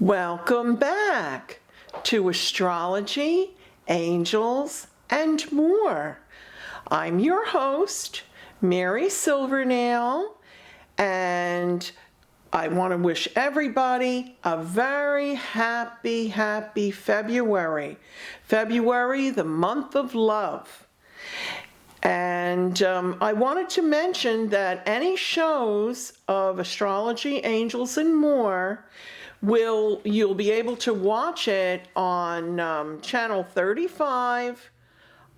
Welcome back to Astrology, Angels, and More. I'm your host, Mary Silvernail, and I want to wish everybody a very happy February. February, the month of love. And I wanted to mention that any shows of Astrology, Angels, and More you'll be able to watch it on channel 35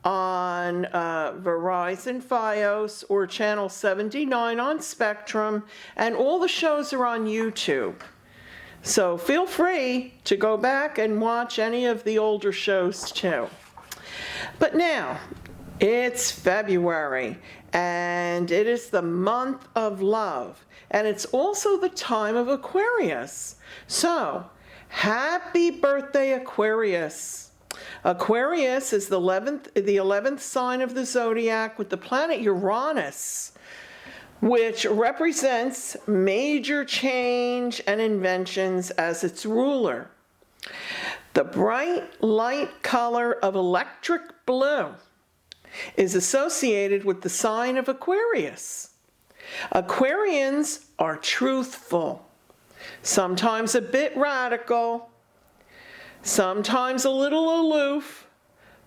on Verizon Fios or channel 79 on Spectrum, and all the shows are on YouTube. So feel free to go back and watch any of the older shows too. But now, it's February, and it is the month of love, and it's also the time of Aquarius. So, happy birthday, Aquarius. Aquarius is the 11th sign of the zodiac with the planet Uranus, which represents major change and inventions as its ruler. The bright light color of electric blue is associated with the sign of Aquarius. Aquarians are truthful, sometimes a bit radical, sometimes a little aloof,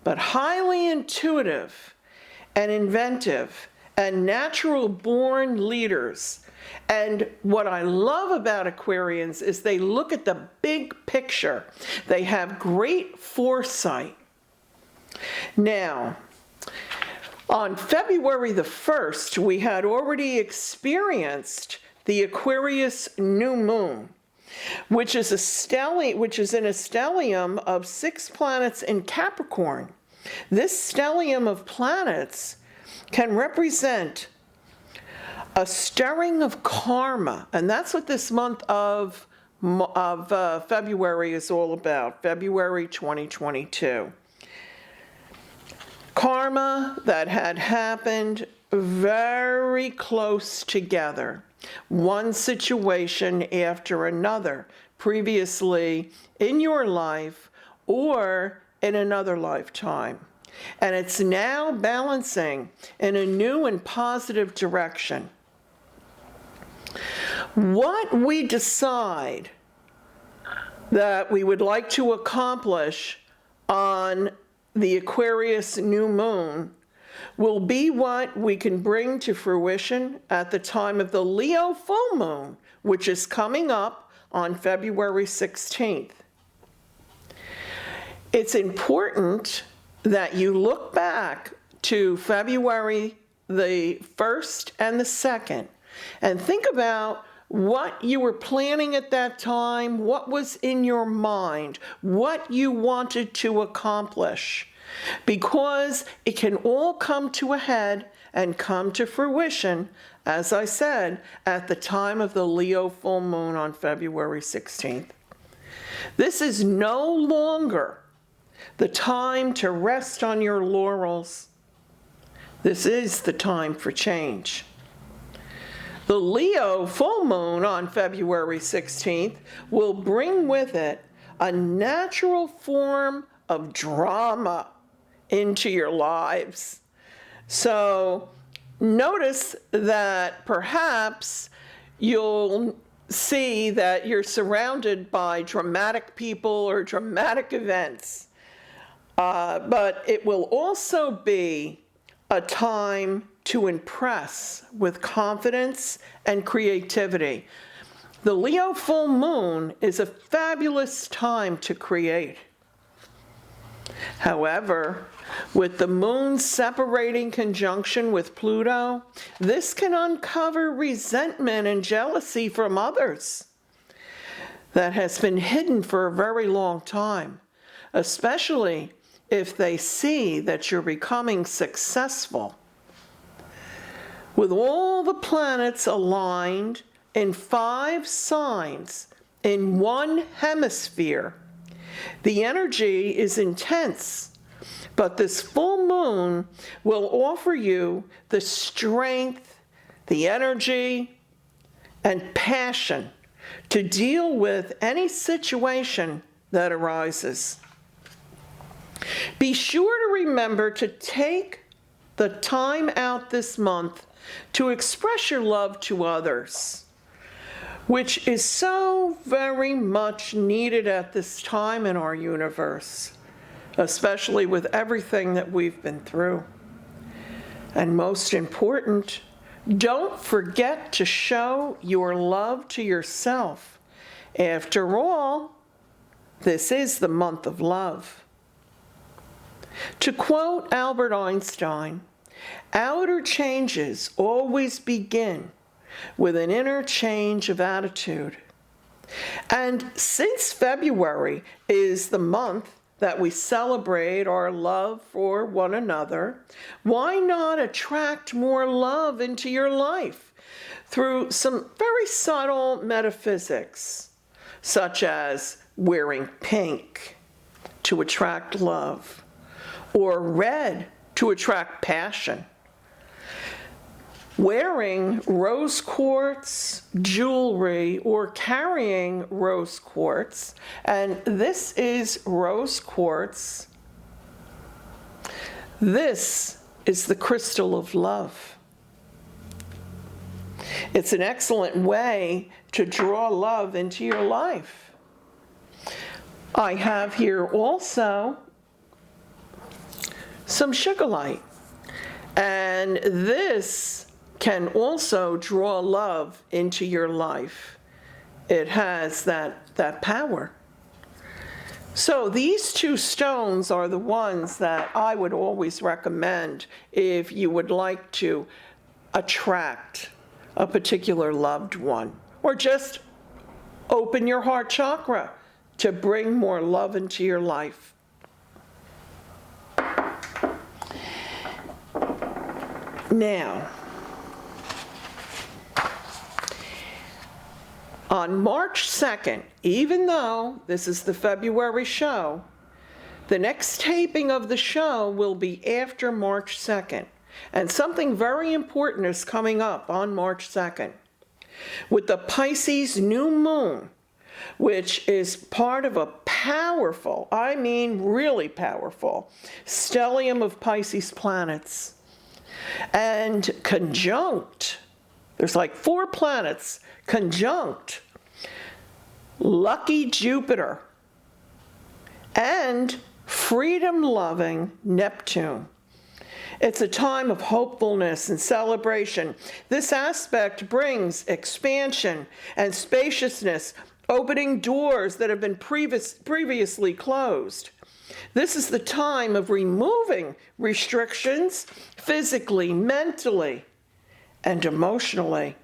but highly intuitive and inventive and natural-born leaders. And what I love about Aquarians is they look at the big picture. They have great foresight. Now, on February the 1st, we had already experienced the Aquarius new moon, which is in a stellium of 6 planets in Capricorn. This stellium of planets can represent a stirring of karma, and that's what this month of February is all about, February 2022. Karma that had happened very close together, one situation after another, previously in your life or in another lifetime. And it's now balancing in a new and positive direction. What we decide that we would like to accomplish on the Aquarius new moon will be what we can bring to fruition at the time of the Leo full moon, which is coming up on February 16th. It's important that you look back to February the 1st and the 2nd and think about what you were planning at that time, what was in your mind, what you wanted to accomplish, because it can all come to a head and come to fruition, as I said, at the time of the Leo full moon on February 16th. This is no longer the time to rest on your laurels. This is the time for change. The Leo full moon on February 16th will bring with it a natural form of drama into your lives. So notice that perhaps you'll see that you're surrounded by dramatic people or dramatic events. But it will also be a time to impress with confidence and creativity. The Leo full moon is a fabulous time to create. However, with the moon separating conjunction with Pluto, this can uncover resentment and jealousy from others that has been hidden for a very long time, especially if they see that you're becoming successful. With all the planets aligned in 5 signs in one hemisphere, the energy is intense, but this full moon will offer you the strength, the energy, and passion to deal with any situation that arises. Be sure to remember to take the time out this month to express your love to others, which is so very much needed at this time in our universe, especially with everything that we've been through. And most important, don't forget to show your love to yourself. After all, this is the month of love. To quote Albert Einstein, outer changes always begin with an inner change of attitude. And since February is the month that we celebrate our love for one another, why not attract more love into your life through some very subtle metaphysics, such as wearing pink to attract love, or red to attract passion, wearing rose quartz jewelry or carrying rose quartz, and this is rose quartz. This is the crystal of love. It's an excellent way to draw love into your life. I have here also some sugarlight, and this can also draw love into your life. It has that power. So these two stones are the ones that I would always recommend if you would like to attract a particular loved one, or just open your heart chakra to bring more love into your life. Now, on March 2nd, even though this is the February show, the next taping of the show will be after March 2nd. And something very important is coming up on March 2nd. With the Pisces new moon, which is part of a powerful, I mean really powerful, stellium of Pisces planets. And conjunct, there's like 4 planets conjunct lucky Jupiter and freedom-loving Neptune. It's a time of hopefulness and celebration. This aspect brings expansion and spaciousness, opening doors that have been previously closed. This is the time of removing restrictions physically, mentally, and emotionally,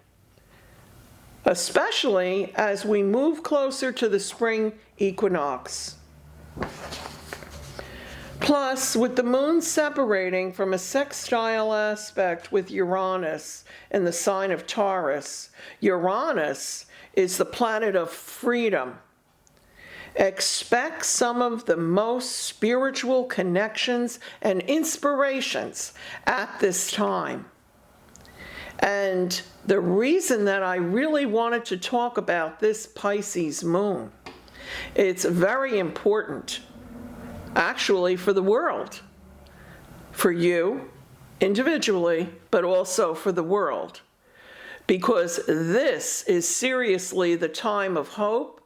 especially as we move closer to the spring equinox. Plus, with the moon separating from a sextile aspect with Uranus in the sign of Taurus, Uranus is the planet of freedom. Expect some of the most spiritual connections and inspirations at this time. And the reason that I really wanted to talk about this Pisces moon, it's very important, actually, for the world, for you individually, but also for the world, because this is seriously the time of hope,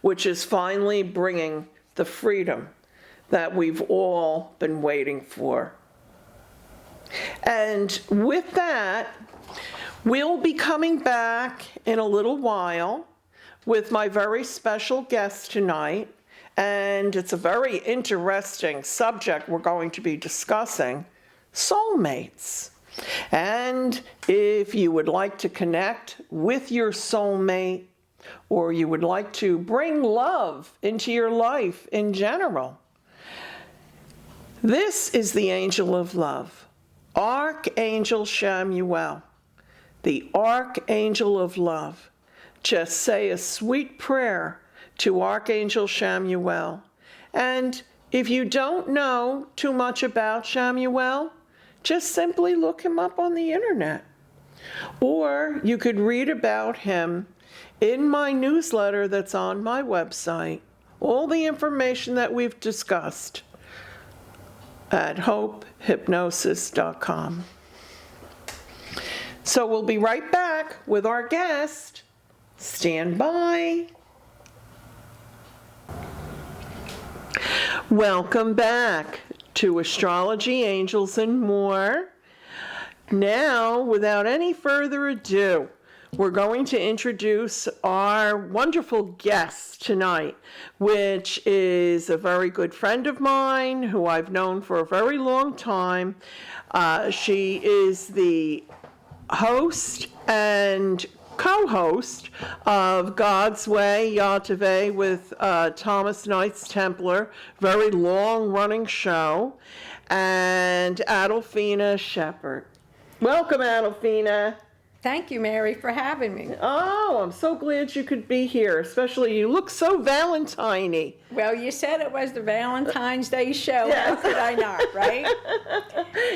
which is finally bringing the freedom that we've all been waiting for. And with that, we'll be coming back in a little while with my very special guest tonight. And it's a very interesting subject we're going to be discussing, soulmates. And if you would like to connect with your soulmate, or you would like to bring love into your life in general, this is the angel of love, Archangel Chamuel, the Archangel of love. Just say a sweet prayer to Archangel Chamuel. And if you don't know too much about Chamuel, just simply look him up on the internet. Or you could read about him in my newsletter that's on my website all the information that we've discussed at hopehypnosis.com. So we'll be right back with our guest. Stand by. Welcome back to Astrology, Angels, and More. Now, without any further ado, we're going to introduce our wonderful guest tonight, which is a very good friend of mine who I've known for a very long time. She is the host and co-host of God's Way YTVY with Thomas Knights Templar, very long-running show, and Adolphina Shephard. Welcome, Adolphina. Thank you, Mary, for having me. Oh, I'm so glad you could be here, especially you look so Valentine-y. Well, you said it was the Valentine's Day show. Yes. How could I not, right?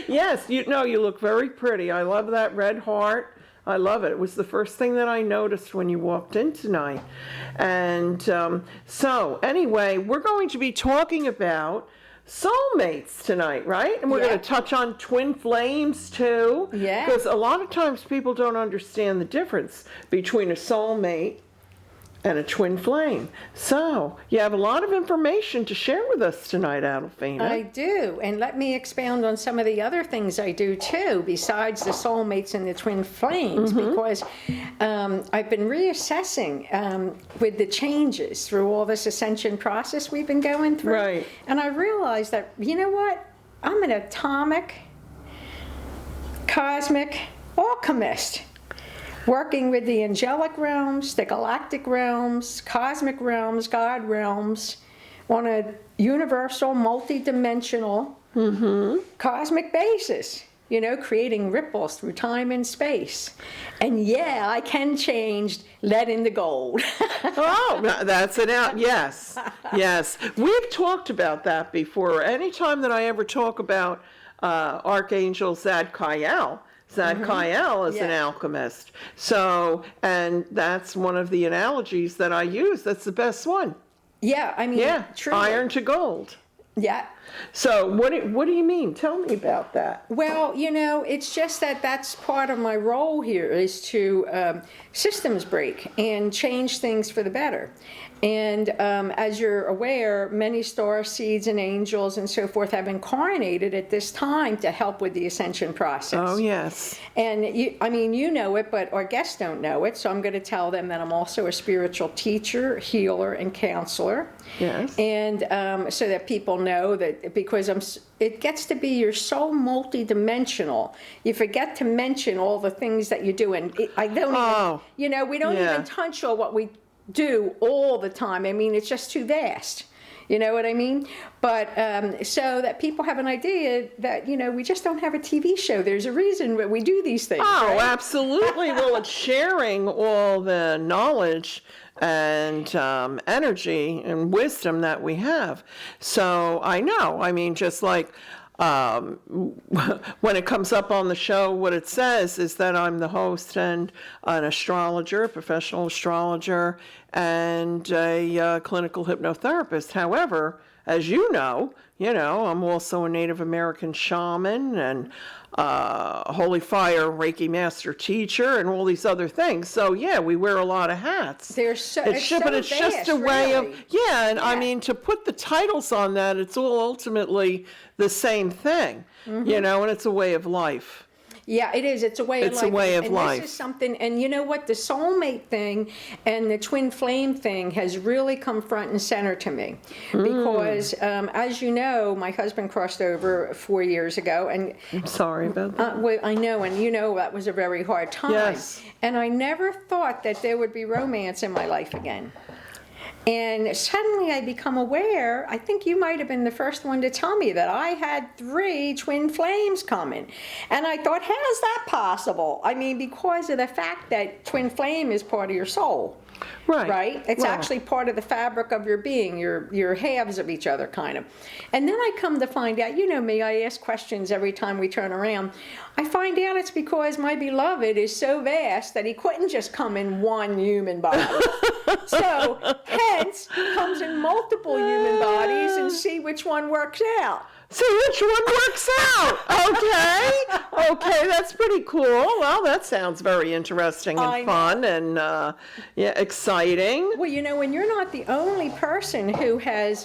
Yes, you look very pretty. I love that red heart. I love it. It was the first thing that I noticed when you walked in tonight. And so anyway, we're going to be talking about soulmates tonight, right? And we're going to touch on twin flames too. Yeah. Because a lot of times people don't understand the difference between a soulmate and a twin flame. So you have a lot of information to share with us tonight, Adolphina. I do. And let me expound on some of the other things I do too, besides the soulmates and the twin flames, because I've been reassessing with the changes through all this ascension process we've been going through. Right. And I realized that, you know what? I'm an atomic, cosmic alchemist, working with the angelic realms, the galactic realms, cosmic realms, God realms, on a universal, multi-dimensional, cosmic basis, creating ripples through time and space. And yeah, I can change lead into gold. Oh, that's it out. Yes, yes. We've talked about that before. Anytime that I ever talk about Archangel Zadkiel, Zadkiel is an alchemist. So, and that's one of the analogies that I use. That's the best one. Yeah, I mean, truly. Iron to gold. Yeah. So what do you mean? Tell me about that. Well, it's just that's part of my role here is to systems break and change things for the better. And as you're aware, many star seeds and angels and so forth have incarnated at this time to help with the ascension process. Oh, yes. And you know it, but our guests don't know it, so I'm going to tell them that I'm also a spiritual teacher, healer, and counselor. Yes. And so that people know that, because it gets to be, you're so multi-dimensional, you forget to mention all the things that you do. And I don't even, we don't even touch on what we do all the time. I mean, it's just too vast. You know what I mean? But so that people have an idea that, we just don't have a TV show. There's a reason that we do these things. Oh, right? Absolutely. Well, it's sharing all the knowledge and energy and wisdom that we have. So I know, just like when it comes up on the show, what it says is that I'm the host and an astrologer, a professional astrologer, and a clinical hypnotherapist. However, as you know, I'm also a Native American shaman and Holy Fire Reiki Master Teacher and all these other things. So yeah, we wear a lot of hats. But it's just a way of to put the titles on that, it's all ultimately the same thing, and it's a way of life. Yeah, it is. It's a way of life. It's a way of life. This is something, and you know what? The soulmate thing and the twin flame thing has really come front and center to me. Because, as you know, my husband crossed over 4 years ago. And I'm sorry about that. Well, I know, and that was a very hard time. Yes. And I never thought that there would be romance in my life again. And suddenly I become aware, I think you might have been the first one to tell me that I had 3 twin flames coming. And I thought, how is that possible? Because of the fact that twin flame is part of your soul. Right? It's actually part of the fabric of your being, your halves of each other, kind of. And then I come to find out, you know me, I ask questions every time we turn around. I find out it's because my beloved is so vast that he couldn't just come in one human body. So, hence, comes in multiple human bodies and see which one works out. See which one works out. Okay, that's pretty cool. Well, that sounds very interesting and fun and exciting. Well, you know, and you're not the only person who has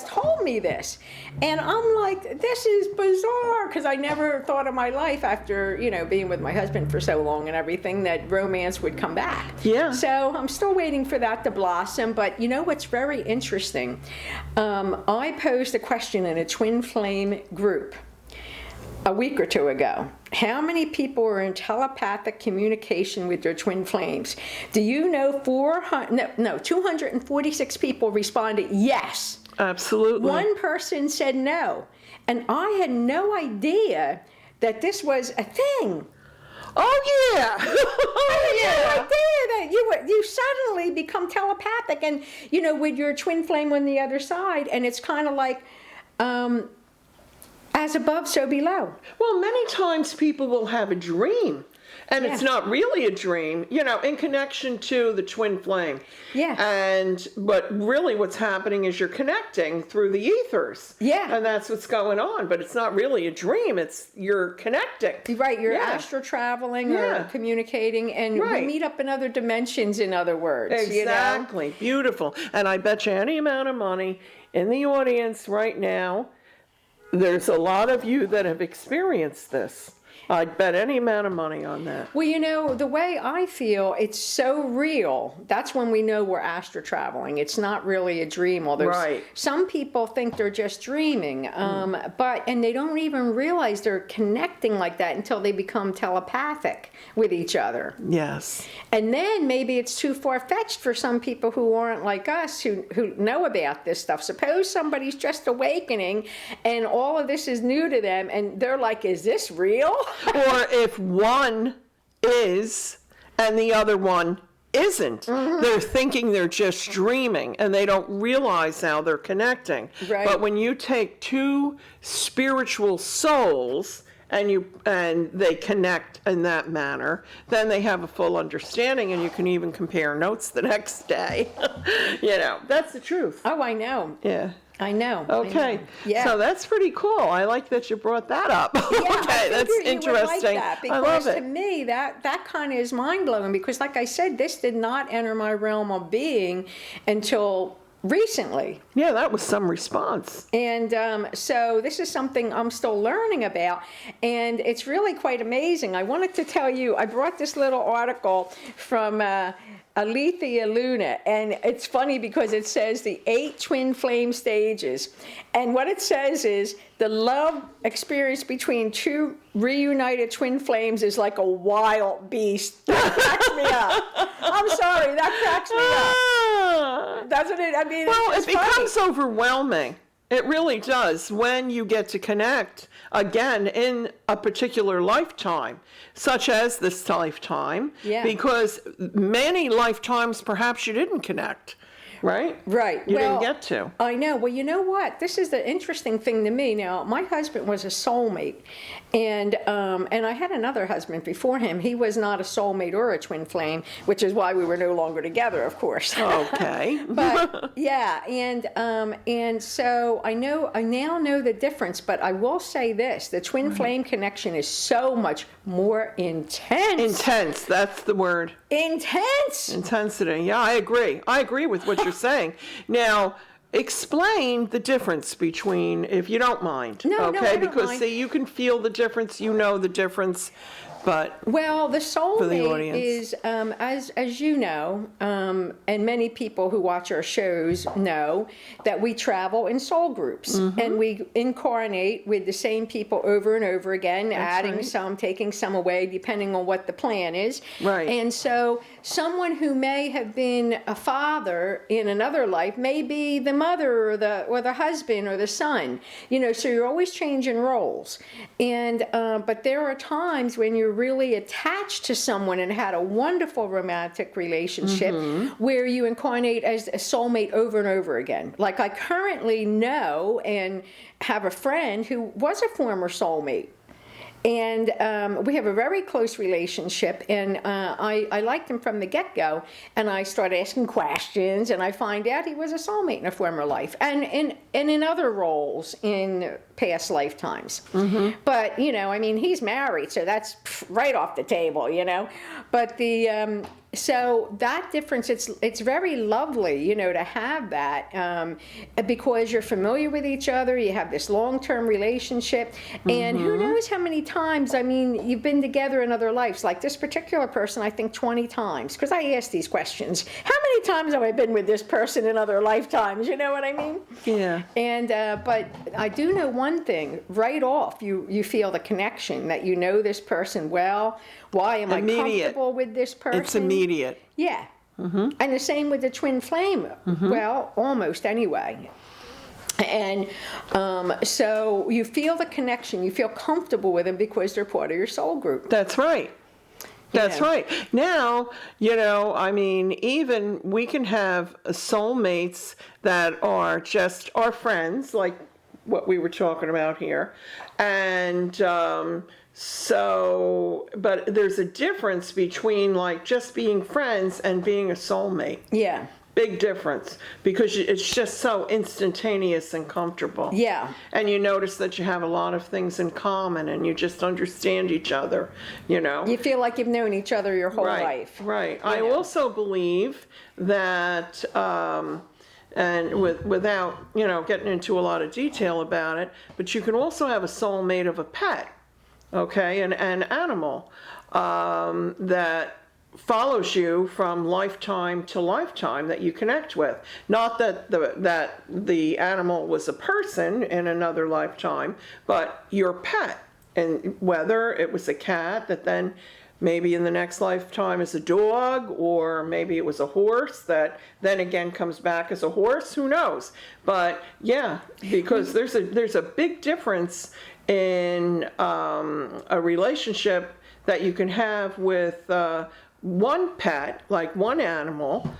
told me this, and I'm like, this is bizarre, because I never thought in my life, after being with my husband for so long and everything, that romance would come back. Yeah. So I'm still waiting for that to blossom. But you know what's very interesting? I posed a question in a twin flame group a week or two ago. How many people are in telepathic communication with their twin flames? Do you know 246 people responded yes. Absolutely. One person said no. And I had no idea that this was a thing. Oh yeah. I had no idea that you suddenly become telepathic and with your twin flame on the other side, and it's kind of like as above, so below. Well, many times people will have a dream, and it's not really a dream, in connection to the twin flame. Yeah. But really what's happening is you're connecting through the ethers. Yeah. And that's what's going on, but it's not really a dream, you're connecting. Right, you're astral traveling or communicating, and we meet up in other dimensions, in other words. Exactly. Beautiful. And I bet you any amount of money in the audience right now, there's a lot of you that have experienced this. I'd bet any amount of money on that. Well, the way I feel, it's so real. That's when we know we're astral traveling. It's not really a dream. Although some people think they're just dreaming, and they don't even realize they're connecting like that until they become telepathic with each other. Yes. And then maybe it's too far-fetched for some people who aren't like us, who know about this stuff. Suppose somebody's just awakening and all of this is new to them, and they're like, is this real? Or if one is and the other one isn't, they're thinking they're just dreaming and they don't realize how they're connecting. Right. But when you take two spiritual souls and they connect in that manner, then they have a full understanding, and you can even compare notes the next day. That's the truth. Oh, I know. Yeah. I know. Okay. I know. Yeah. So that's pretty cool. I like that you brought that up. Yeah, okay, that's interesting. Would like that, because I love it. To me, that kind of is mind-blowing, because like I said, this did not enter my realm of being until recently. Yeah, that was some response. And so this is something I'm still learning about, and it's really quite amazing. I wanted to tell you, I brought this little article from Alethea Luna, and it's funny because it says the 8 twin flame stages, and what it says is the love experience between two reunited twin flames is like a wild beast. That cracks me up. I'm sorry, that cracks me up. Doesn't it? I mean, well, it's it becomes overwhelming. It really does when you get to connect again in a particular lifetime, such as this lifetime, because many lifetimes perhaps you didn't connect. Right? Right. You didn't get to. I know. Well, you know what? This is the interesting thing to me. Now, my husband was a soulmate, and I had another husband before him. He was not a soulmate or a twin flame, which is why we were no longer together, of course. Okay. But yeah, and so I now know the difference. But I will say this: the twin flame connection is so much more intense. Intense. That's the word. Intense. Intensity. Yeah, I agree. I agree with what you're saying. Now, explain the difference between, if you don't mind. No, I don't because mind. See, you can feel the difference, the difference, but well, the soulmate is, as you know, and many people who watch our shows know, that we travel in soul groups, and we incarnate with the same people over and over again, adding some, taking some away, depending on what the plan is. Right. And so someone who may have been a father in another life may be the mother or the husband or the son. So you're always changing roles. And but there are times when you're really attached to someone and had a wonderful romantic relationship where you incarnate as a soulmate over and over again. Like I currently know and have a friend who was a former soulmate. And we have a very close relationship, and I liked him from the get-go, and I started asking questions, and I find out he was a soulmate in a former life, and in other roles in past lifetimes. But, you know, I mean, he's married, so that's right off the table, you know. But the so that difference, it's very lovely, you know, to have that because you're familiar with each other, you have this long-term relationship, and who knows how many times, I mean, you've been together in other lives. Like this particular person, I think 20 times, because I ask these questions. How many times have I been with this person in other lifetimes? You know what I mean? Yeah. And but I do know one thing, right off, you feel the connection, that you know this person well. Why am I comfortable with this person? It's immediate. Yeah. And the same with the twin flame. Well, almost anyway. And so you feel the connection. You feel comfortable with them because they're part of your soul group. That's right. That's right. Now, you know, I mean, even we can have soulmates that are just our friends, like what we were talking about here. And so, but there's a difference between like just being friends and being a soulmate. Yeah. Big difference, because it's just so instantaneous and comfortable. Yeah. And you notice that you have a lot of things in common and you just understand each other, you know. You feel like you've known each other your whole life. Right. I also believe that, and without, you know, getting into a lot of detail about it, but you can also have a soulmate of a pet, okay, an animal that follows you from lifetime to lifetime that you connect with. Not that the animal was a person in another lifetime, but your pet, and whether it was a cat that then maybe in the next lifetime is a dog, or maybe it was a horse that then again comes back as a horse, who knows. But yeah, because there's a big difference in a relationship that you can have with one pet, like one animal,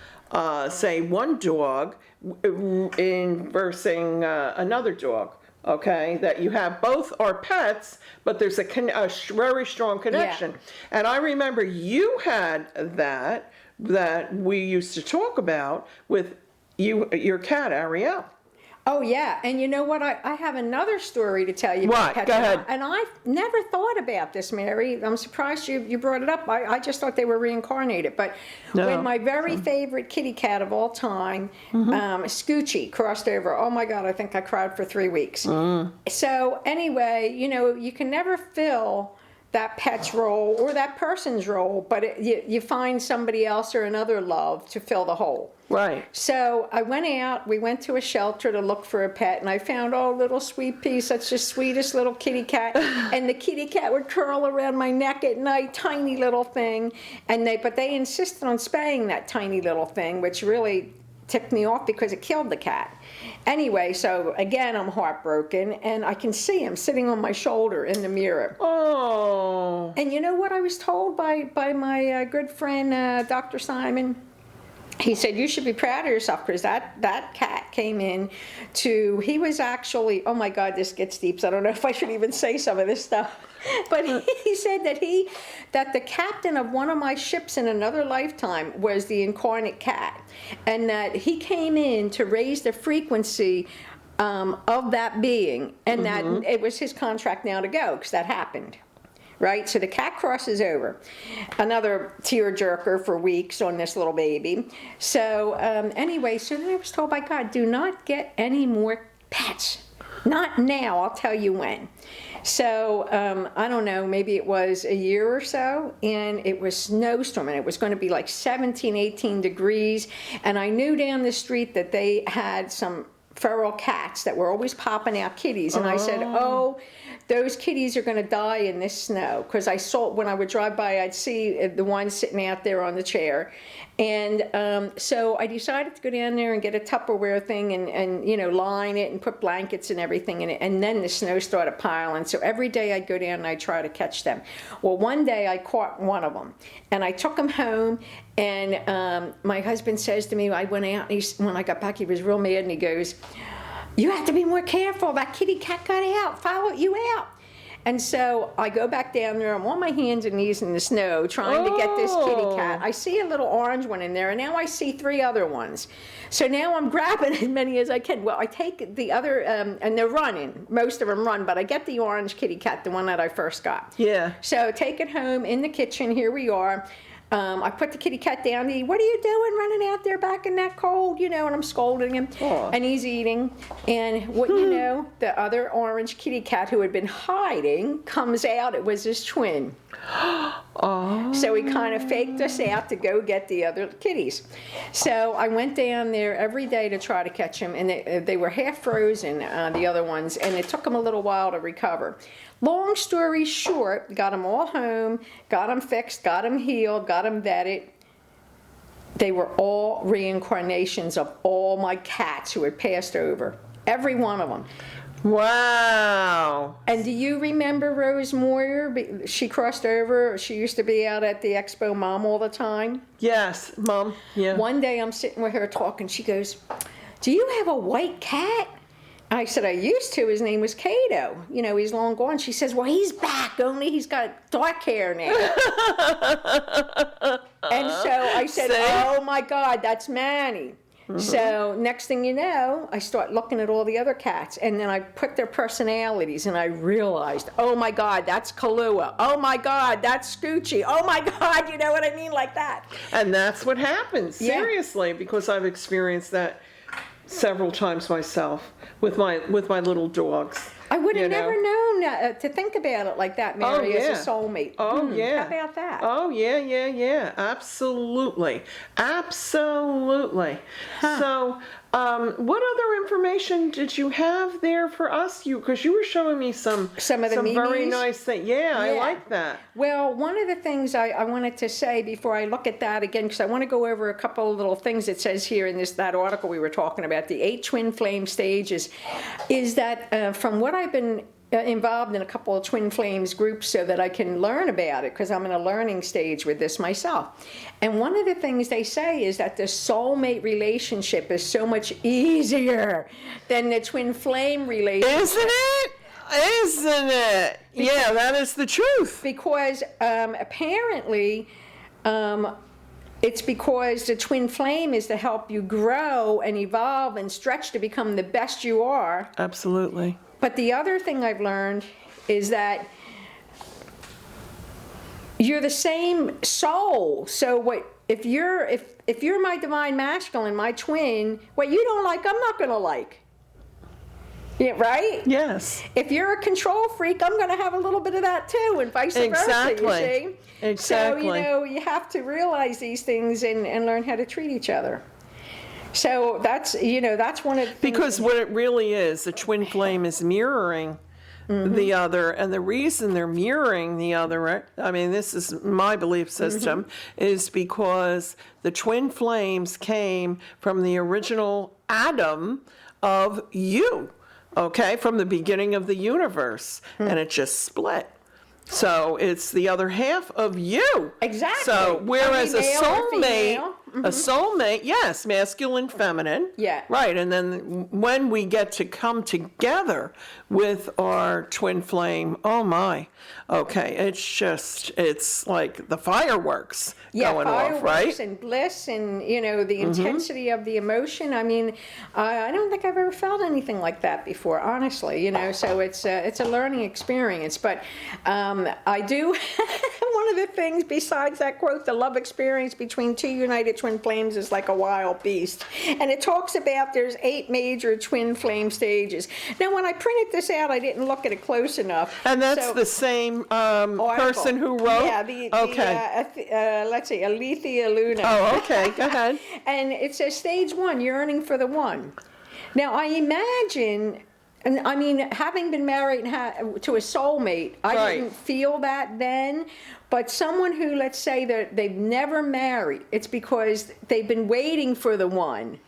say one dog, in versing another dog, okay? That you have both are pets, but there's a very strong connection. Yeah. And I remember you had that we used to talk about with your cat, Ariel. Oh, yeah. And you know what? I have another story to tell you about pets. Go ahead. And I've never thought about this, Mary. I'm surprised you brought it up. I just thought they were reincarnated. But when my very favorite kitty cat of all time, Scoochie, crossed over, oh my God, I think I cried for 3 weeks. So anyway, you know, you can never fill that pet's role or that person's role, but you find somebody else or another love to fill the hole. Right. So I went out, we went to a shelter to look for a pet, and I found, oh, little sweet pea, such the sweetest little kitty cat. And the kitty cat would curl around my neck at night, tiny little thing. But they insisted on spaying that tiny little thing, which really ticked me off because it killed the cat. Anyway, so again, I'm heartbroken, and I can see him sitting on my shoulder in the mirror. Oh. And you know what I was told by my good friend, Dr. Simon? He said, you should be proud of yourself, because that cat came in he was actually, oh my God, this gets deep, so I don't know if I should even say some of this stuff. But he said that the captain of one of my ships in another lifetime was the incarnate cat, and that he came in to raise the frequency of that being, and that it was his contract now to go, because that happened. Right, so the cat crosses over, another tear-jerker for weeks on this little baby. So anyway, so then I was told by God, do not get any more pets. Not now, I'll tell you when. So I don't know, maybe it was a year or so, and it was snowstorm, and it was going to be like 17, 18 degrees, and I knew down the street that they had some feral cats that were always popping out kitties, and I said, oh, those kitties are going to die in this snow. Because I saw, when I would drive by, I'd see the one sitting out there on the chair. And so I decided to go down there and get a Tupperware thing and line it and put blankets and everything in it. And then the snow started piling. So every day I'd go down and I'd try to catch them. Well, one day I caught one of them and I took him home. And my husband says to me, I went out, and when I got back, he was real mad, and he goes, "You have to be more careful. That kitty cat got out, followed you out." And so I go back down there. I'm on my hands and knees in the snow trying to get this kitty cat. I see a little orange one in there, and now I see 3 other ones. So now I'm grabbing as many as I can. Well, I take the other, and they're running. Most of them run, but I get the orange kitty cat, the one that I first got. Yeah. So take it home in the kitchen. Here we are. I put the kitty cat down. What are you doing running out there back in that cold? And I'm scolding him. Aw. And he's eating. And what you know, the other orange kitty cat who had been hiding comes out. It was his twin. Oh. So he kind of faked us out to go get the other kitties. So I went down there every day to try to catch them. And they were half frozen, the other ones. And it took them a little while to recover. Long story short, got them all home, got them fixed, got them healed, got them vetted. They were all reincarnations of all my cats who had passed over. Every one of them. Wow. And do you remember Rose Moyer? She crossed over. She used to be out at the Expo Mom all the time. Yes, Mom. Yeah. One day I'm sitting with her talking. She goes, "Do you have a white cat?" I said, "I used to. His name was Cato. He's long gone." She says, "Well, he's back, only he's got dark hair now." And so I said, "Oh my God, that's Manny." Mm-hmm. So next thing you know, I start looking at all the other cats, and then I put their personalities, and I realized, oh my God, that's Kahlua. Oh my God, that's Scoochie. Oh my God, you know what I mean, like that. And that's what happens, seriously, because I've experienced that several times myself with my little dogs. I would have never known to think about it like that, Mary, as a soulmate. Oh, yeah. How about that? Oh, yeah. Absolutely. Absolutely. Huh. So, what other information did you have there for us? Because you were showing me some of the very nice things. Yeah, I like that. Well, one of the things I wanted to say before I look at that again, because I want to go over a couple of little things it says here in that article we were talking about, the 8 twin flame stages, is that from what I've been involved in a couple of twin flames groups so that I can learn about it, because I'm in a learning stage with this myself. And one of the things they say is that the soulmate relationship is so much easier than the twin flame relationship. Isn't it? Yeah, that is the truth. Because apparently it's because the twin flame is to help you grow and evolve and stretch to become the best you are. Absolutely. But the other thing I've learned is that you're the same soul. So if you're my divine masculine, my twin, what you don't like, I'm not going to like. Yeah, right? Yes. If you're a control freak, I'm going to have a little bit of that too, and vice versa, you see? Exactly. So, you have to realize these things and learn how to treat each other. So that's one of the things. Because what it really is, the twin flame is mirroring the other, and the reason they're mirroring the other, I mean, this is my belief system, is because the twin flames came from the original Adam of you, okay, from the beginning of the universe, and it just split. So it's the other half of you. Exactly. So whereas a soulmate, Mm-hmm. a soulmate, yes, masculine, feminine. Yeah. Right. And then when we get to come together with our twin flame, oh my, okay, it's like the fireworks going off, right? Fireworks and bliss and, the intensity of the emotion. I mean, I don't think I've ever felt anything like that before, honestly, so it's a learning experience. But I do, one of the things besides that quote, the love experience between two united twin flames is like a wild beast. And it talks about there's 8 major twin flame stages. Now, when I printed this out, I didn't look at it close enough. And that's the same person who wrote? Yeah, let's see, Alethea Luna. Oh, okay, go ahead. And it says stage 1, yearning for the one. Now, I imagine And I mean, having been married to a soulmate, I Right. didn't feel that then. But someone who, let's say that they've never married, it's because they've been waiting for the one.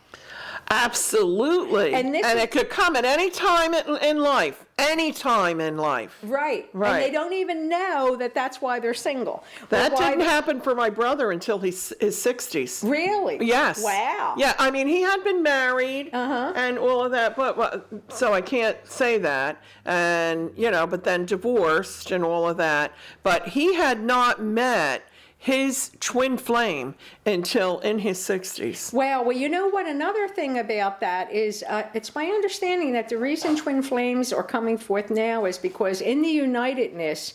Absolutely. And it could come at any time in life. Any time in life. Right. Right. And they don't even know that that's why they're single. That didn't happen for my brother until his 60s. Really? Yes. Wow. Yeah, I mean, he had been married and all of that, but so I can't say that. And, but then divorced and all of that. But he had not met his twin flame until in his 60s. Well, you know what? Another thing about that is it's my understanding that the reason twin flames are coming forth now is because in the unitedness,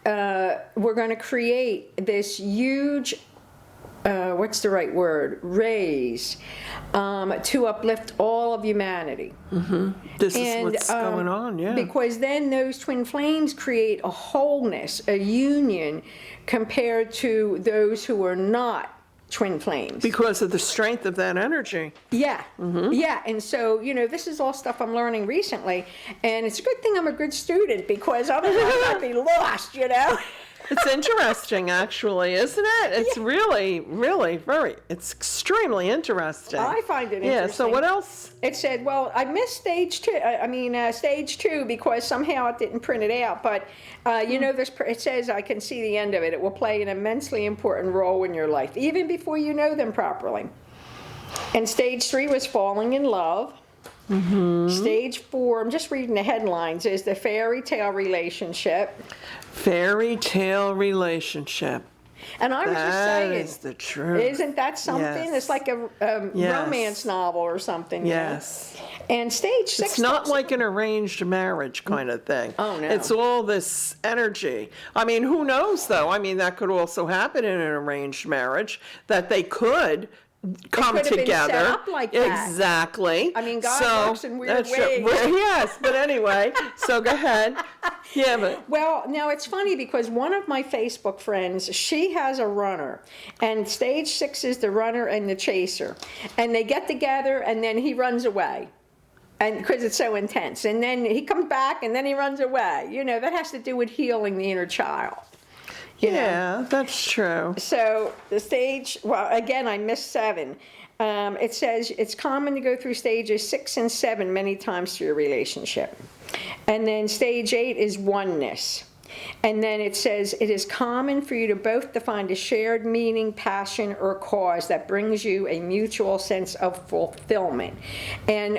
we're going to create this huge, what's the right word? Raise to uplift all of humanity. Mm-hmm. This is what's going on, yeah. Because then those twin flames create a wholeness, a union, compared to those who are not twin flames. Because of the strength of that energy. Yeah, yeah, and so, this is all stuff I'm learning recently, and it's a good thing I'm a good student, because otherwise I'd be lost, It's interesting, actually, isn't it? It's really, really it's extremely interesting. I find it interesting. Yeah, so what else? It said, well, I missed stage 2 because somehow it didn't print it out, but it says I can see the end of it. It will play an immensely important role in your life, even before you know them properly. And stage 3 was falling in love. Mm-hmm. Stage 4, I'm just reading the headlines, is the fairy tale relationship. Fairy tale relationship. And I was just saying, that is the truth. Isn't that something? Yes. It's like a romance novel or something. Yes. And stage 6. It's not like an arranged marriage kind of thing. Oh, no. It's all this energy. I mean, who knows, though? I mean, that could also happen in an arranged marriage, that they could come it could have together. been set up like that. Exactly. I mean, God works in weird ways. Yes, but anyway, so go ahead. Yeah, but well, now it's funny because one of my Facebook friends, she has a runner, and stage 6 is the runner and the chaser, and they get together, and then he runs away. And because it's so intense, and then he comes back, and then he runs away. That has to do with healing the inner child. Yeah, that's true. So the stage, well, again, I missed 7. It says it's common to go through stages 6 and 7 many times through your relationship. And then stage 8 is oneness. And then it says it is common for you to both to find a shared meaning, passion, or cause that brings you a mutual sense of fulfillment. And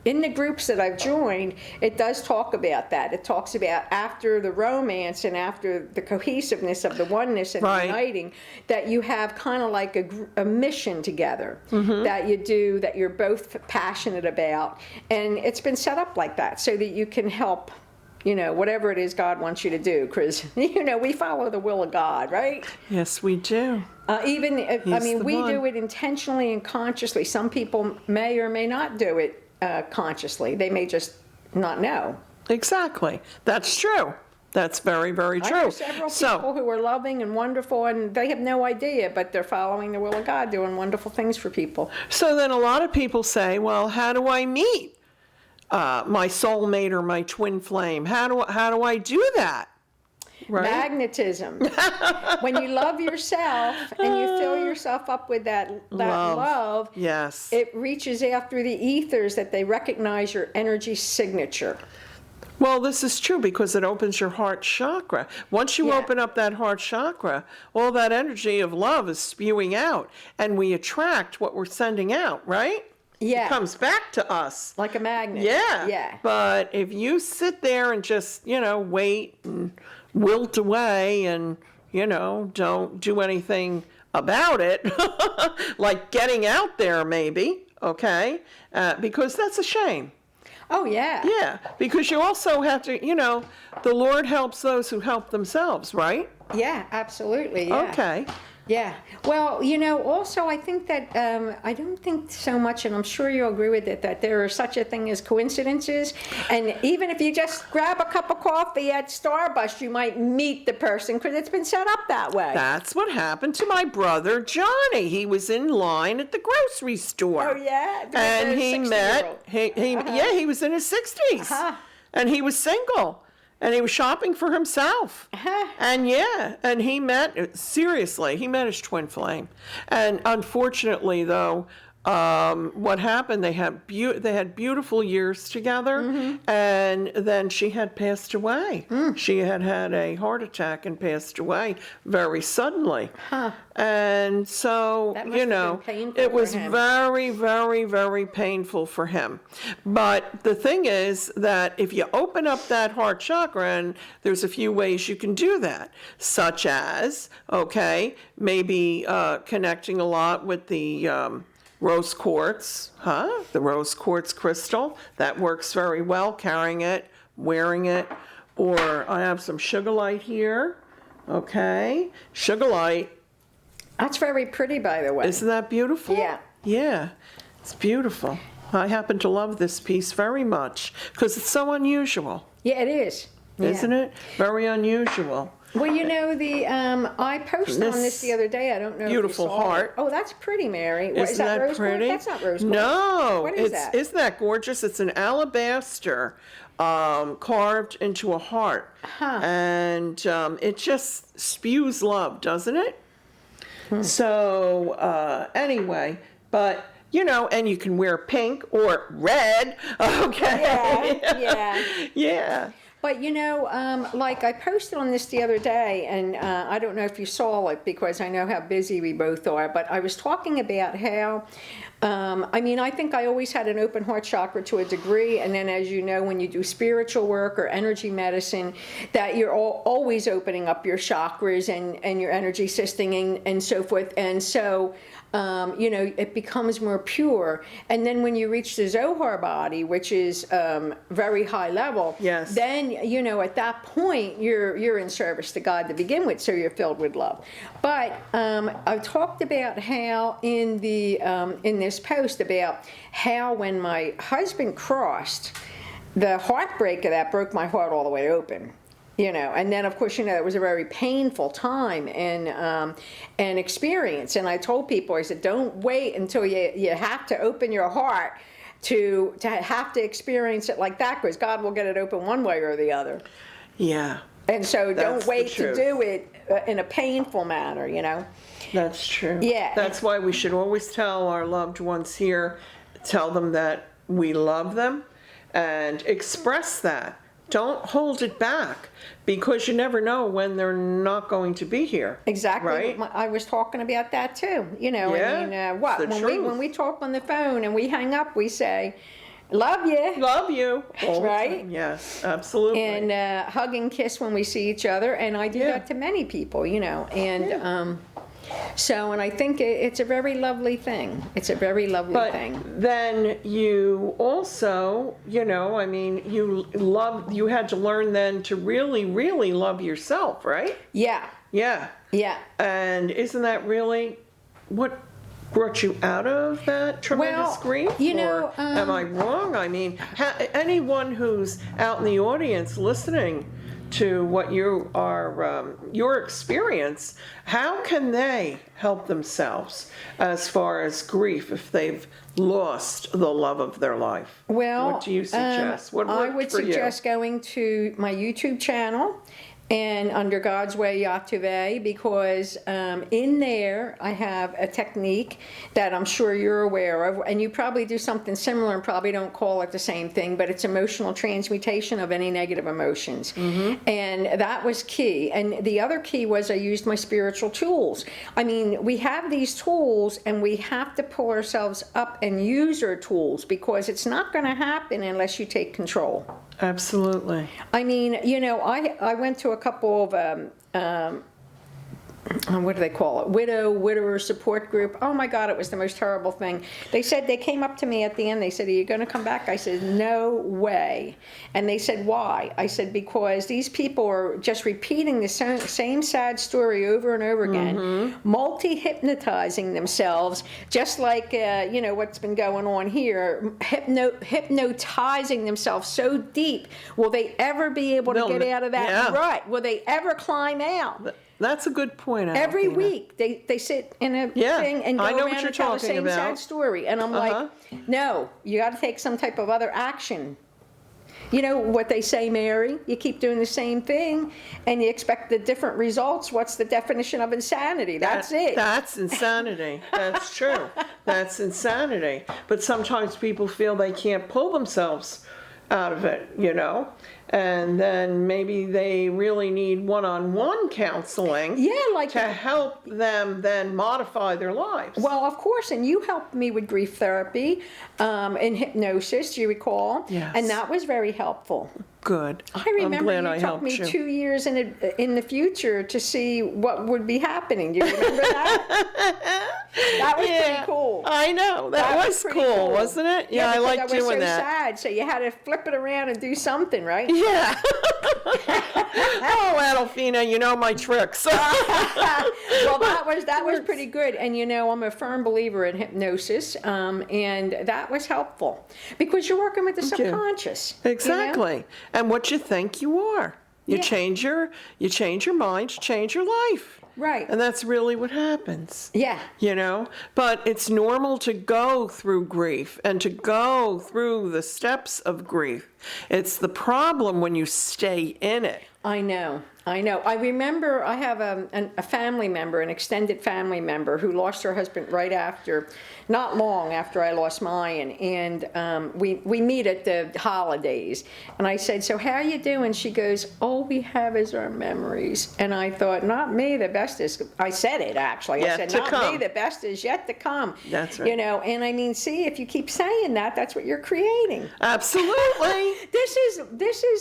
in the groups that I've joined, it does talk about that. It talks about after the romance and after the cohesiveness of the oneness and right. uniting, that you have kind of like a mission together that you do, that you're both passionate about. And it's been set up like that so that you can help, whatever it is God wants you to do. Because, we follow the will of God, right? Yes, we do. We do it intentionally and consciously. Some people may or may not do it consciously. They may just not know. Exactly. That's true. That's very, very true. I know several people who are loving and wonderful, and they have no idea, but they're following the will of God, doing wonderful things for people. So then a lot of people say, well, how do I meet my soulmate or my twin flame? How do I do that? Right? Magnetism. When you love yourself and you fill yourself up with that love, yes, it reaches out through the ethers that they recognize your energy signature. Well, this is true because it opens your heart chakra. Once you open up that heart chakra, all that energy of love is spewing out, and we attract what we're sending out, right? Yeah. It comes back to us. Like a magnet. Yeah. Yeah. But if you sit there and just, wait and wilt away and, don't do anything about it, like getting out there maybe, okay? Because that's a shame. Oh, yeah. Yeah, because you also have to, the Lord helps those who help themselves, right? Yeah, absolutely. Yeah. Okay. Yeah. Well, also I think that I don't think so much, and I'm sure you'll agree with it, that there is such a thing as coincidences. And even if you just grab a cup of coffee at Starbucks, you might meet the person because it's been set up that way. That's what happened to my brother Johnny. He was in line at the grocery store. Oh yeah. And he met. He was in his 60s, and he was single. And he was shopping for himself. And he met, seriously, he met his twin flame. And unfortunately, though, what happened, they had beautiful years together, and then she had passed away. She had had a heart attack and passed away very suddenly. And so, it was very, very, very painful for him. But the thing is that if you open up that heart chakra, and there's a few ways you can do that, such as, maybe connecting a lot with the rose quartz, the rose quartz crystal, that works very well, carrying it, wearing it. Or I have some sugarlight here, sugarlight. That's very pretty, by the way. Isn't that beautiful? Yeah. Yeah, it's beautiful. I happen to love this piece very much because it's so unusual. Yeah, it is. Isn't it? Very unusual. Well, I posted on this the other day. I don't know beautiful if you saw heart. It. Oh, that's pretty, Mary. Isn't that rose pretty? Gold? That's not rose gold. No. What is that? Isn't that gorgeous? It's an alabaster carved into a heart. And it just spews love, doesn't it? So, anyway, but... and you can wear pink or red, Yeah. But, like I posted on this the other day, and I don't know if you saw it because I know how busy we both are, but I was talking about how, I think I always had an open heart chakra to a degree, and then as you know, when you do spiritual work or energy medicine, that you're always opening up your chakras and your energy system and so forth. And so, it becomes more pure. And then when you reach the Zohar body, which is very high level, then, at that point, you're in service to God to begin with, so you're filled with love. But I talked about how in this post about how when my husband crossed, the heartbreak of that broke my heart all the way open. And then of course, it was a very painful time and experience. And I told people, I said, don't wait until you have to open your heart to have to experience it like that, because God will get it open one way or the other. Yeah. And so don't wait to do it in a painful manner, That's true. Yeah. That's why we should always tell our loved ones here, tell them that we love them and express that. Don't hold it back, because you never know when they're not going to be here. Exactly. Right? I was talking about that too. When we talk on the phone and we hang up, we say, "Love you." Love you. All right? the time. Yes, absolutely. And hug and kiss when we see each other, and I do that to many people, and. So, and I think it's a very lovely thing. It's a very lovely thing. But then you also, you had to learn then to really, really love yourself, right? Yeah. Yeah. Yeah. And isn't that really what brought you out of that tremendous grief? Or am I wrong? Anyone who's out in the audience listening to what you are, your experience, how can they help themselves as far as grief if they've lost the love of their life? Well, what do you suggest? What I worked would for you? suggest going to my YouTube channel and under God's Way YTVY, because in there I have a technique that I'm sure you're aware of, and you probably do something similar and probably don't call it the same thing, but it's emotional transmutation of any negative emotions. And that was key. And the other key was I used my spiritual tools. We have these tools and we have to pull ourselves up and use our tools, because it's not going to happen unless you take control. Absolutely. I went to a couple of what do they call it? Widower support group. Oh my God, it was the most terrible thing. They said, they came up to me at the end, they said, are you going to come back? I said, no way. And they said, why? I said, because these people are just repeating the same sad story over and over again, multi-hypnotizing themselves, just like, what's been going on here, hypnotizing themselves so deep. Will they ever be able to get out of that rut? Will they ever climb out? That's a good point, Adolphina. Every week they sit in a thing and go around and tell the same sad story. And I'm like, no, you got to take some type of other action. You know what they say, Mary? You keep doing the same thing and you expect the different results. What's the definition of insanity? That's it. That's insanity. That's true. That's insanity. But sometimes people feel they can't pull themselves out of it, and then maybe they really need one-on-one counseling to help them then modify their lives. Well, of course, and you helped me with grief therapy and hypnosis, do you recall? Yes. And that was very helpful. Good. I remember you took me 2 years in the future to see what would be happening. Do you remember that? That was pretty cool. I know. That was cool, wasn't it? Yeah, I liked doing that. That was so sad, so you had to flip it around and do something, right? Yeah. Oh, Adolphina, you know my tricks. Well, that was pretty good. And I'm a firm believer in hypnosis, and that was helpful because you're working with the subconscious. Exactly. And what you think you are. You change your mind, you change your life. Right. And that's really what happens. Yeah. But it's normal to go through grief and to go through the steps of grief. It's the problem when you stay in it. I know. I remember I have a family member, an extended family member, who lost her husband right after, not long after I lost mine. And we meet at the holidays. And I said, so how are you doing? She goes, all we have is our memories. And I thought, not me, the best is, I said it actually. I said, not me, the best is yet to come. That's right. And I mean, see, if you keep saying that, that's what you're creating. Absolutely. This is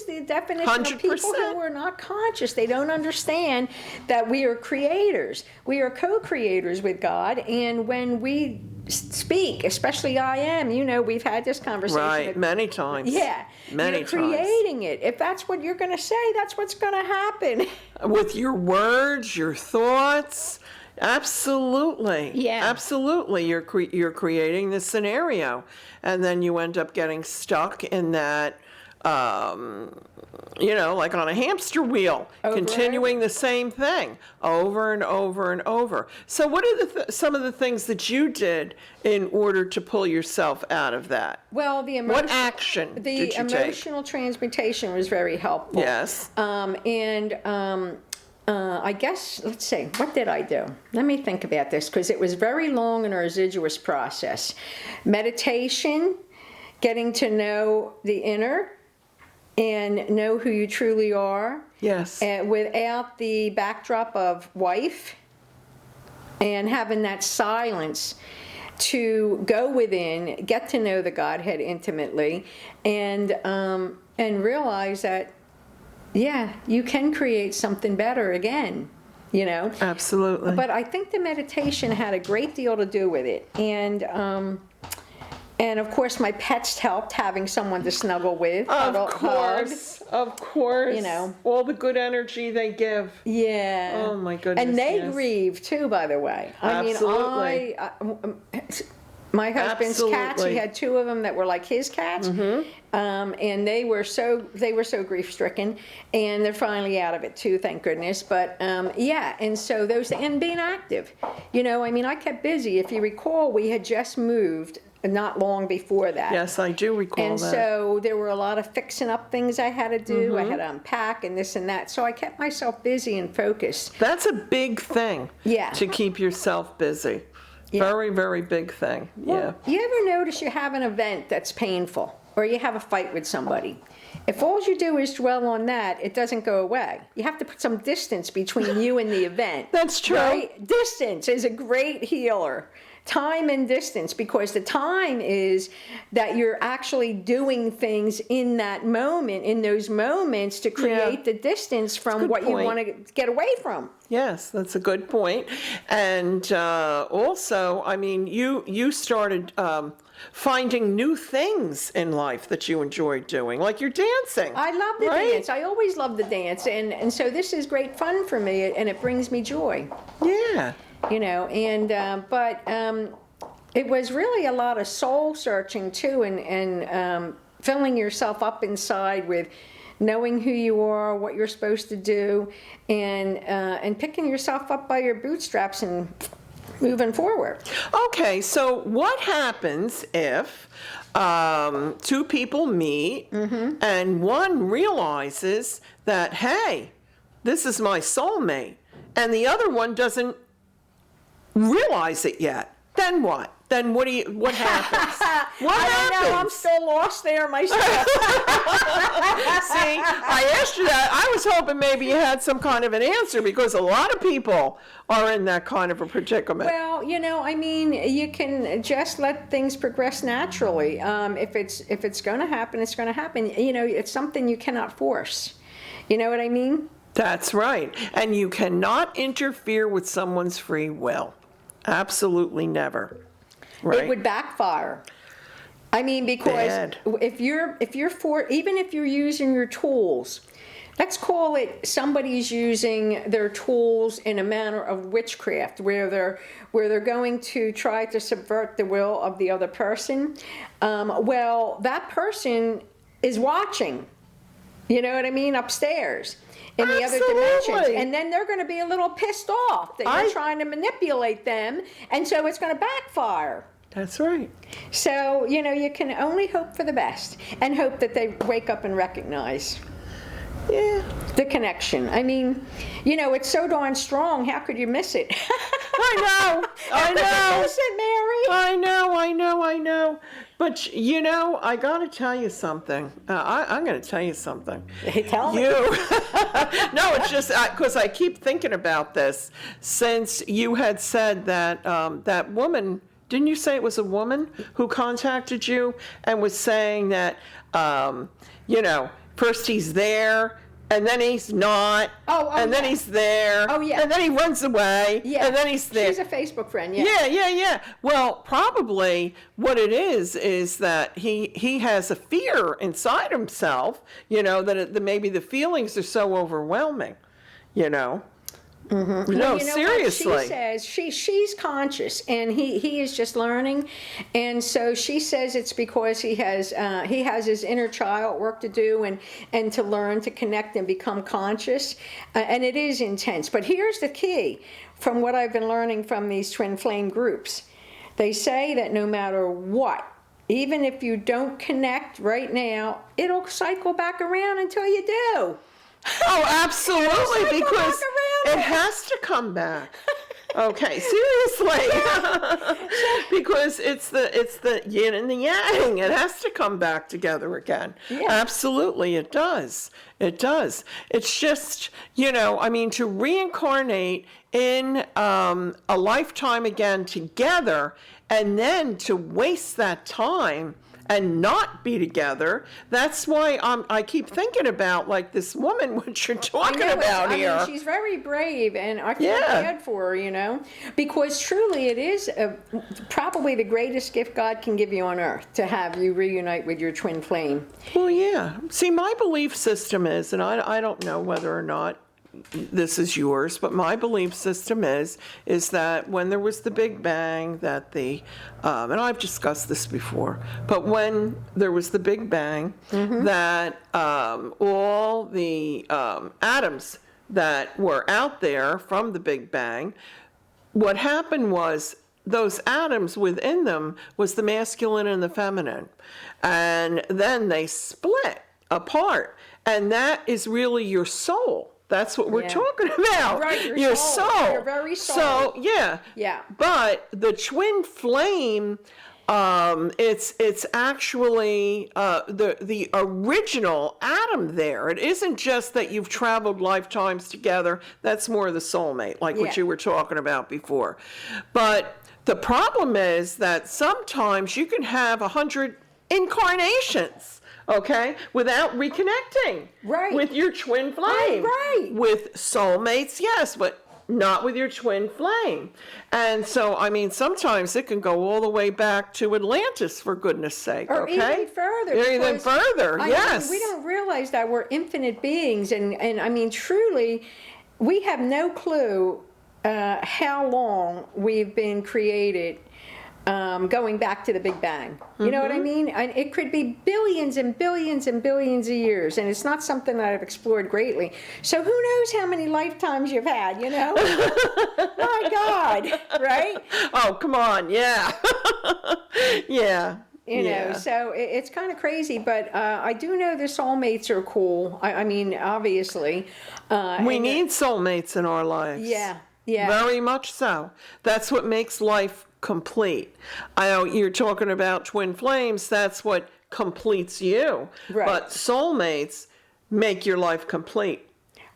the definition 100%. Of people who are not conscious. They don't understand that we are creators. We are co-creators with God, and when we speak, especially I am, we've had this conversation. Right, many times. Yeah, you're creating it. If that's what you're going to say, that's what's going to happen. With your words, your thoughts. Absolutely. Yeah. Absolutely. You're creating this scenario, and then you end up getting stuck in that, like on a hamster wheel, continuing the same thing over and over and over. So what are some of the things that you did in order to pull yourself out of that? Well, what action did you take? The emotional transmutation was very helpful. Yes. I guess, let's see, what did I do? Let me think about this, because it was very long and arduous process. Meditation, getting to know the inner, and know who you truly are. Yes. Without the backdrop of wife, and having that silence to go within, get to know the Godhead intimately, and realize that, you can create something better again, Absolutely. But I think the meditation had a great deal to do with it. And of course, my pets helped, having someone to snuggle with. Of course. All the good energy they give. Yeah. Oh my goodness. And they grieve too, by the way. Absolutely. My husband's cats, he had 2 of them that were like his cats, and they were so grief stricken, and they're finally out of it too, thank goodness. But and so and being active, I kept busy. If you recall, we had just moved not long before that. Yes, I do recall that. And so there were a lot of fixing up things I had to do. I had to unpack and this and that. So I kept myself busy and focused. That's a big thing. Yeah. To keep yourself busy. Yeah. Very, very big thing. Well, you ever notice you have an event that's painful, or you have a fight with somebody? If all you do is dwell on that, it doesn't go away. You have to put some distance between you and the event. That's true. Right? Distance is a great healer time and distance, because the time is that you're actually doing things in that moment, in those moments, to create the distance from what you want to get away from. Yes, that's a good point. And also, I mean, you started finding new things in life that you enjoy doing, like your dancing. I love the dance. I always love the dance, and so this is great fun for me, and it brings me joy. Yeah. You know, and but it was really a lot of soul searching too, and filling yourself up inside with knowing who you are, what you're supposed to do, and picking yourself up by your bootstraps and moving forward. Okay, so what happens if two people meet and one realizes that, hey, this is my soulmate, and the other one doesn't realize it yet? Then what? Then what happens? I don't know. I'm still lost there myself. See, I asked you that. I was hoping maybe you had some kind of an answer, because a lot of people are in that kind of a predicament. Well, you know, I mean, you can just let things progress naturally. If it's going to happen, it's going to happen. You know, it's something you cannot force. You know what I mean? That's right. And you cannot interfere with someone's free will. Absolutely never. Right? It would backfire. I mean, because Bad. if you're even if you're using your tools, let's call it somebody's using their tools in a manner of witchcraft, where they're going to try to subvert the will of the other person. Well, that person is watching. You know what I mean? Upstairs. In the other dimensions. And then they're going to be a little pissed off that you're trying to manipulate them, and so it's going to backfire. That's right. So, you know, you can only hope for the best and hope that they wake up and recognize the connection. I mean, you know, it's so darn strong. How could you miss it? I know. How could you miss it, Mary? I know. But, you know, I got to tell you something. I'm going to tell you something. Hey, tell me. No, it's just because I keep thinking about this. Since you had said that that woman, didn't you say it was a woman who contacted you and was saying that, you know, first he's there, and then he's not, and then he's there, and then he runs away, and then he's there. She's a Facebook friend, yeah. Well, probably what it is that he has a fear inside himself, you know, that maybe the feelings are so overwhelming, you know. Mm-hmm. No, well, you know seriously. What? She says she's conscious, and he is just learning, and so she says it's because he has his inner child work to do and to learn to connect and become conscious, and it is intense. But here's the key, from what I've been learning from these twin flame groups, they say that no matter what, even if you don't connect right now, it'll cycle back around until you do. Oh, absolutely, because it has to come back. Okay, seriously. Because it's the yin and the yang. It has to come back together again. Yeah. Absolutely, it does. It does. It's just, you know, I mean, to reincarnate in a lifetime again together, and then to waste that time and not be together. That's why I keep thinking about, like, this woman, what you're talking about here. I mean, she's very brave, and I feel bad for her, you know, because truly it is probably the greatest gift God can give you on earth, to have you reunite with your twin flame. Well, yeah. See, my belief system is, and I don't know whether or not this is yours, but my belief system is that when there was the Big Bang, that and I've discussed this before, but when there was the Big Bang, that all the atoms that were out there from the Big Bang, what happened was those atoms within them was the masculine and the feminine, and then they split apart, and that is really your soul. That's what we're talking about. Right, your soul. Your very soul. So, yeah. Yeah. But the twin flame It's actually the original Adam there. It isn't just that you've traveled lifetimes together. That's more the soulmate, like what you were talking about before. But the problem is that sometimes you can have 100 incarnations, okay, without reconnecting with your twin flame. Right. With soulmates, yes, but not with your twin flame. And so, I mean, sometimes it can go all the way back to Atlantis, for goodness sake, or okay? even further. Or even further, yes. We don't realize that we're infinite beings, and I mean, truly, we have no clue how long we've been created, going back to the Big Bang. You know what I mean? And it could be billions and billions and billions of years, and it's not something that I've explored greatly. So who knows how many lifetimes you've had, you know? My God, right? Oh, come on, yeah. Yeah. You know, so it's kind of crazy, but I do know the soulmates are cool. I mean, obviously. We need soulmates in our lives. Yeah, yeah. Very much so. That's what makes life complete. I know you're talking about twin flames, that's what completes you. Right. But soulmates make your life complete.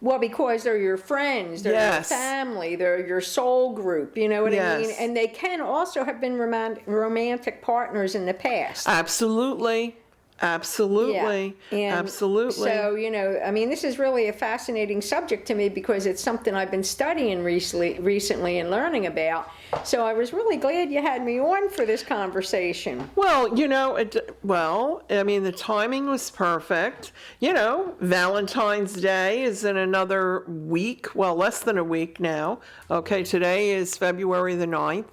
Well, because they're your friends, they're your family, they're your soul group, you know what I mean? And they can also have been romantic partners in the past. Absolutely. Absolutely. Yeah. Absolutely. So, you know, I mean, this is really a fascinating subject to me because it's something I've been studying recently and learning about. So I was really glad you had me on for this conversation. Well, you know, I mean, the timing was perfect. You know, Valentine's Day is in another week, well, less than a week now. Okay, today is February the 9th.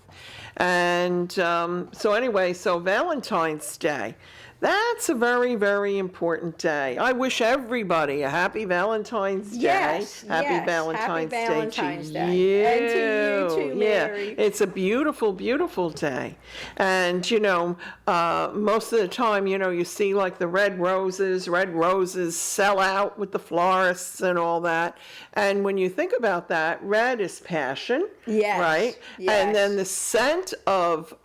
And so anyway, so Valentine's Day. That's a very, very important day. I wish everybody a happy Valentine's Day. Yes, happy Valentine's Day to you. And to you too, Mary. Yeah, it's a beautiful, beautiful day. And, you know, most of the time, you know, you see like the red roses sell out with the florists and all that. And when you think about that, red is passion, right? Yes. And then the scent of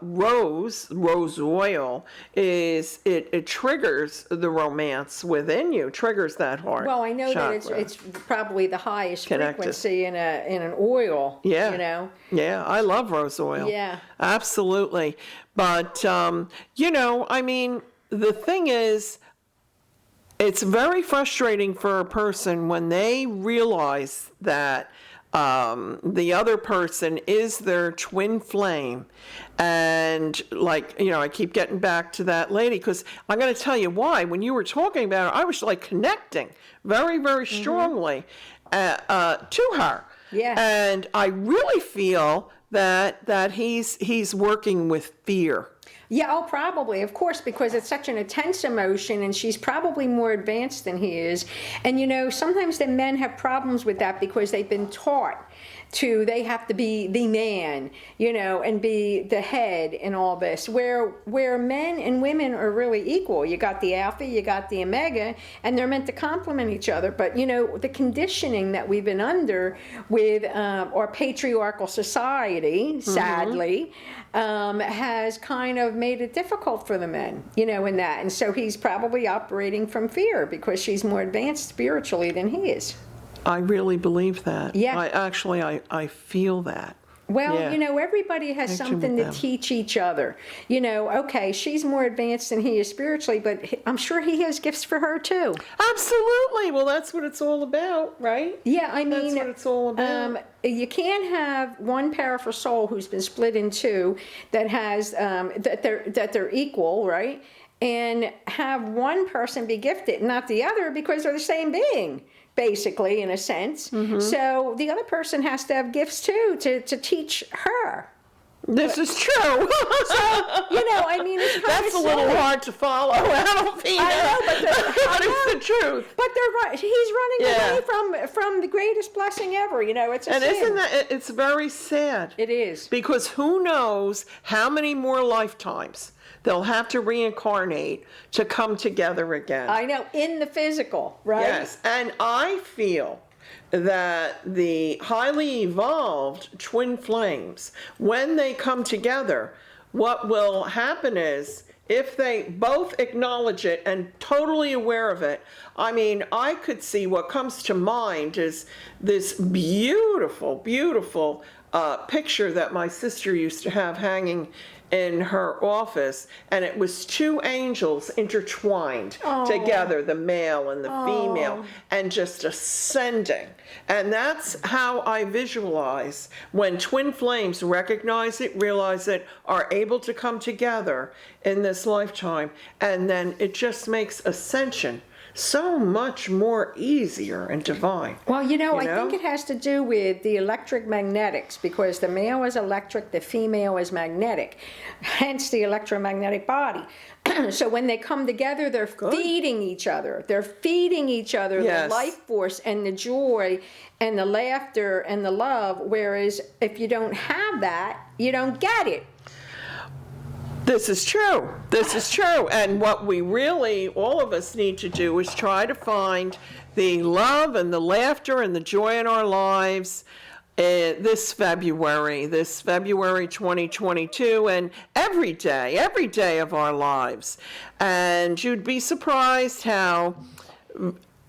rose oil is, it triggers the romance within you, triggers that heart. Well, I know chakra. that it's probably the highest Connected. frequency in an oil. Yeah. You know. Yeah, I love rose oil. Yeah. Absolutely. But you know, I mean, the thing is, it's very frustrating for a person when they realize that the other person is their twin flame. And like, you know, I keep getting back to that lady because I'm going to tell you why. When you were talking about her, I was like connecting very, very strongly to her. Yeah. And I really feel that he's working with fear. Yeah, oh, probably, of course, because it's such an intense emotion, and she's probably more advanced than he is. And, you know, sometimes the men have problems with that because they've been taught they have to be the man, you know, and be the head in all this, where men and women are really equal. You got the alpha, you got the omega, and they're meant to complement each other. But, you know, the conditioning that we've been under with our patriarchal society, sadly, has kind of made it difficult for the men, you know, in that. And so he's probably operating from fear because she's more advanced spiritually than he is. I really believe that. Yeah. I feel that. Well, Yeah. you know, everybody has something to teach each other. You know, okay, she's more advanced than he is spiritually, but I'm sure he has gifts for her too. Absolutely. Well, that's what it's all about, right? Yeah, I mean, that's what it's all about. You can't have one powerful soul who's been split in two that has that they're equal, right? And have one person be gifted, not the other, because they're the same being. Basically, in a sense. Mm-hmm. So the other person has to have gifts too to teach her. This is true. So, you know, I mean, it's that's a little hard to follow, Adolphina. I know, but it's the truth. But he's running away from the greatest blessing ever. You know, it's a sin. Isn't that? It's very sad. It is, because who knows how many more lifetimes they'll have to reincarnate to come together again. I know, in the physical, right? Yes, and I feel that the highly evolved twin flames, when they come together, what will happen is, if they both acknowledge it and totally aware of it, I mean, I could see what comes to mind is this beautiful, beautiful picture that my sister used to have hanging in her office, and it was two angels intertwined together, the male and the female, and just ascending. And that's how I visualize when twin flames recognize it, realize it, are able to come together in this lifetime, and then it just makes ascension so much more easier and divine. Well, I think it has to do with the electric magnetics, because the male is electric, the female is magnetic, hence the electromagnetic body. So when they come together, they're feeding each other. They're feeding each other the life force and the joy and the laughter and the love, whereas if you don't have that, you don't get it. This is true. This is true. And what we really, all of us need to do is try to find the love and the laughter and the joy in our lives this February 2022, and every day of our lives. And you'd be surprised how,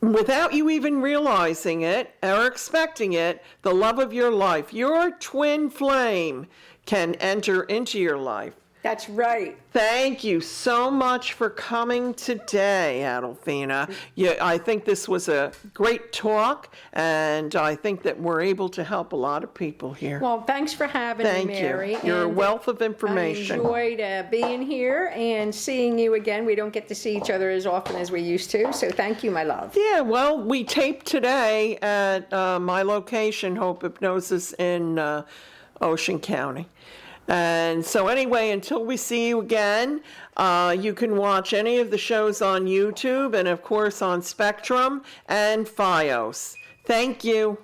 without you even realizing it or expecting it, the love of your life, your twin flame, can enter into your life. That's right. Thank you so much for coming today, Adolphina. I think this was a great talk, and I think that we're able to help a lot of people here. Well, thanks for having me, Mary. Thank you. You're a wealth of information. I enjoyed being here and seeing you again. We don't get to see each other as often as we used to, so thank you, my love. Yeah, well, we taped today at my location, Hope Hypnosis, in Ocean County. And so anyway, until we see you again, you can watch any of the shows on YouTube and, of course, on Spectrum and Fios. Thank you.